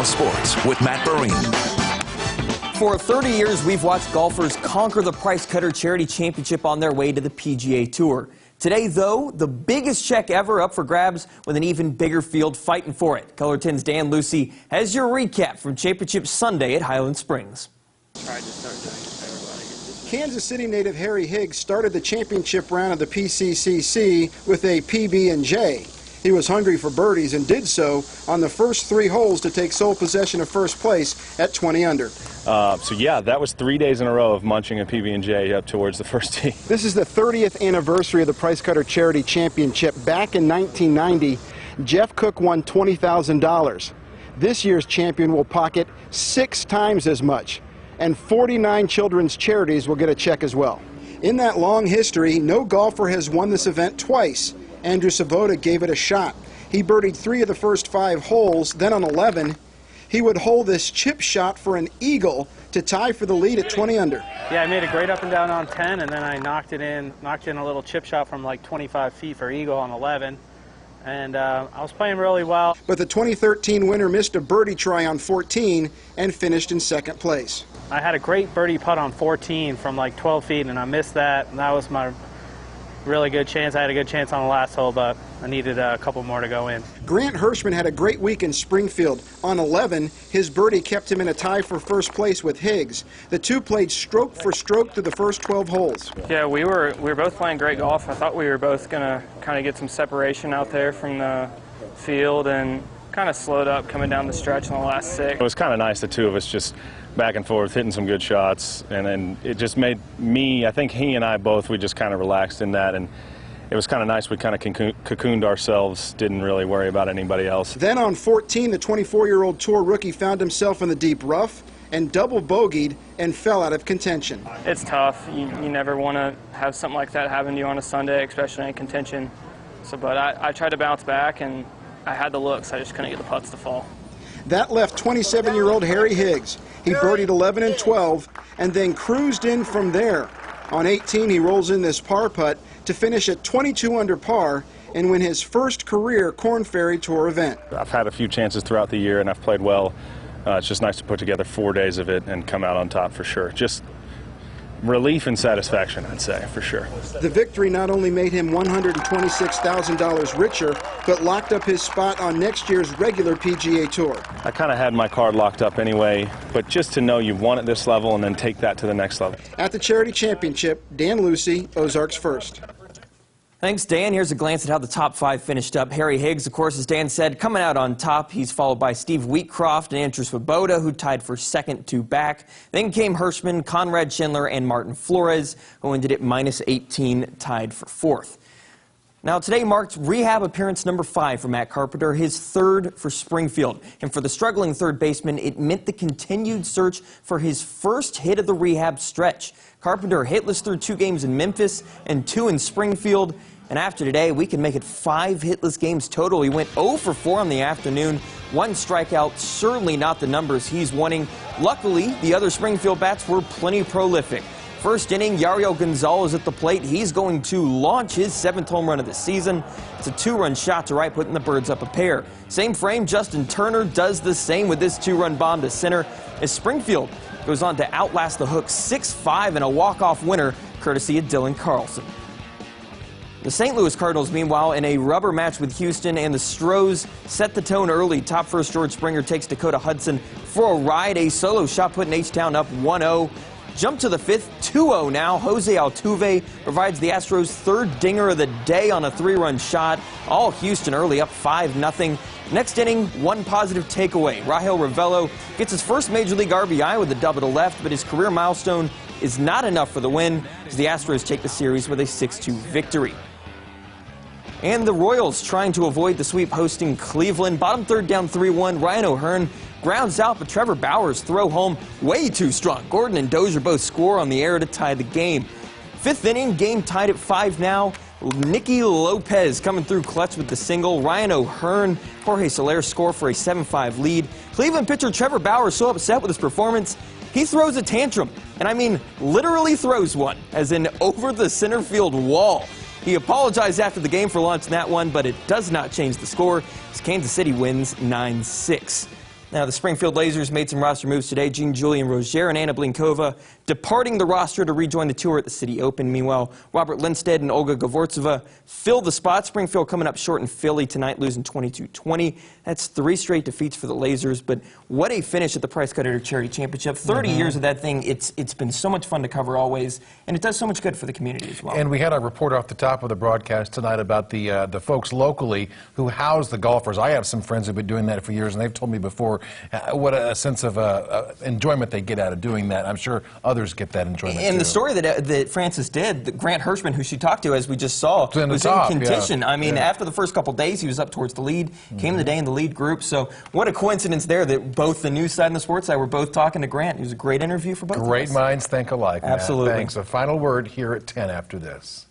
Sports with Matt Barine. For 30 years, we've watched golfers conquer the Price Cutter Charity Championship on their way to the PGA Tour. Today, though, the biggest check ever up for grabs with an even bigger field fighting for it. Color 10's Dan Lucy has your recap from Championship Sunday at Highland Springs. Kansas City native Harry Higgs started the championship round of the PCCC with a PB&J. He was hungry for birdies and did so on the first 3 holes to take sole possession of first place at 20 under. So yeah, that was 3 days in a row of munching a PB&J up towards the first tee. This is the 30th anniversary of the Price Cutter Charity Championship. Back in 1990, Jeff Cook won $20,000. This year's champion will pocket 6 times as much, and 49 children's charities will get a check as well. In that long history, no golfer has won this event twice. Andrew Savoda gave it a shot. He birdied 3 of the first 5 holes, then on 11, he would hold this chip shot for an eagle to tie for the lead at 20 under. Yeah, I made a great up and down on 10, and then I knocked in a little chip shot from like 25 feet for eagle on 11. And I was playing really well. But the 2013 winner missed a birdie try on 14 and finished in second place. I had a great birdie putt on 14 from like 12 feet, and I missed that, and that was my really good chance. I had a good chance on the last hole, but I needed a couple more to go in. Grant Hirschman had a great week in Springfield. On 11, his birdie kept him in a tie for first place with Higgs. The two played stroke for stroke through the first 12 holes. Yeah, we were both playing great golf. I thought we were both going to kind of get some separation out there from the field, and kind of slowed up coming down the stretch in the last 6. It was kind of nice, the two of us just back and forth, hitting some good shots, and then it just made me, I think he and I both, we just kind of relaxed in that, and it was kind of nice. We kind of cocooned ourselves, didn't really worry about anybody else. Then on 14, the 24-year-old tour rookie found himself in the deep rough and double bogeyed and fell out of contention. It's tough. You never want to have something like that happen to you on a Sunday, especially in contention. So, but I tried to bounce back, and I had the looks. I just couldn't get the putts to fall. That left 27-year-old Harry Higgs. He birdied 11 and 12 and then cruised in from there. On 18, he rolls in this par putt to finish at 22 under par and win his first career Korn Ferry Tour event. I've had a few chances throughout the year, and I've played well. It's just nice to put together 4 days of it and come out on top for sure. Just relief and satisfaction, I'd say, for sure. The victory not only made him $126,000 richer, but locked up his spot on next year's regular PGA Tour. I kind of had my card locked up anyway, but just to know you've won at this level and then take that to the next level. At the Charity Championship, Dan Lucy, Ozarks First. Thanks, Dan. Here's a glance at how the top 5 finished up. Harry Higgs, of course, as Dan said, coming out on top. He's followed by Steve Wheatcroft and Andrew Swoboda, who tied for second, 2 back. Then came Hirschman, Conrad Schindler, and Martin Flores, who ended at -18, tied for 4th. Now, today marked rehab appearance number 5 for Matt Carpenter, his 3rd for Springfield. And for the struggling third baseman, it meant the continued search for his first hit of the rehab stretch. Carpenter hitless through 2 games in Memphis and 2 in Springfield. And after today, we can make it 5 hitless games total. He went 0 for 4 in the afternoon. 1 strikeout, certainly not the numbers he's wanting. Luckily, the other Springfield bats were plenty prolific. First inning, Yariel Gonzalez at the plate. He's going to launch his 7th home run of the season. It's a 2-run shot to right, putting the Birds up a pair. Same frame, Justin Turner does the same with this 2-run bomb to center, as Springfield goes on to outlast the Hooks 6-5 in a walk-off winner, courtesy of Dylan Carlson. The St. Louis Cardinals, meanwhile, in a rubber match with Houston, and the Stros set the tone early. Top first George Springer takes Dakota Hudson for a ride. A solo shot putting H-Town up 1-0. Jump to the 5th, 2-0 now. Jose Altuve provides the Astros' 3rd dinger of the day on a 3-run shot. All Houston early up 5-0. Next inning, 1 positive takeaway. Rahel Ravello gets his first Major League RBI with a double to left, but his career milestone is not enough for the win, as the Astros take the series with a 6-2 victory. And the Royals trying to avoid the sweep hosting Cleveland. Bottom 3rd down 3-1. Ryan O'Hearn grounds out, but Trevor Bauer's throw home way too strong. Gordon and Dozier both score on the air to tie the game. 5th inning, game tied at 5 now. Nicky Lopez coming through clutch with the single. Ryan O'Hearn, Jorge Soler score for a 7-5 lead. Cleveland pitcher Trevor Bauer is so upset with his performance, he throws a tantrum. And I mean literally throws one, as in over the center field wall. He apologized after the game for launching that one, but it does not change the score, as Kansas City wins 9-6. Now, the Springfield Lasers made some roster moves today. Jean-Julian Rozier and Anna Blinkova departing the roster to rejoin the tour at the City Open. Meanwhile, Robert Lindstedt and Olga Gavortseva fill the spot. Springfield coming up short in Philly tonight, losing 22-20. That's 3 straight defeats for the Lasers, but what a finish at the Price Cutter Charity Championship. 30 years of that thing. It's been so much fun to cover always, and it does so much good for the community as well. And we had a report off the top of the broadcast tonight about the folks locally who house the golfers. I have some friends who've been doing that for years, and they've told me before what a sense of enjoyment they get out of doing that. I'm sure others get that enjoyment And too. the story that Frances did, Grant Hirschman, who she talked to, as we just saw, in was top, in contention. yeah. I mean, after the first couple days, he was up towards the lead, came the day in the lead group. So what a coincidence there that both the news side and the sports side were both talking to Grant. It was a great interview for both of us. Great minds think alike, Matt. Absolutely. Thanks. A final word here at 10 after this.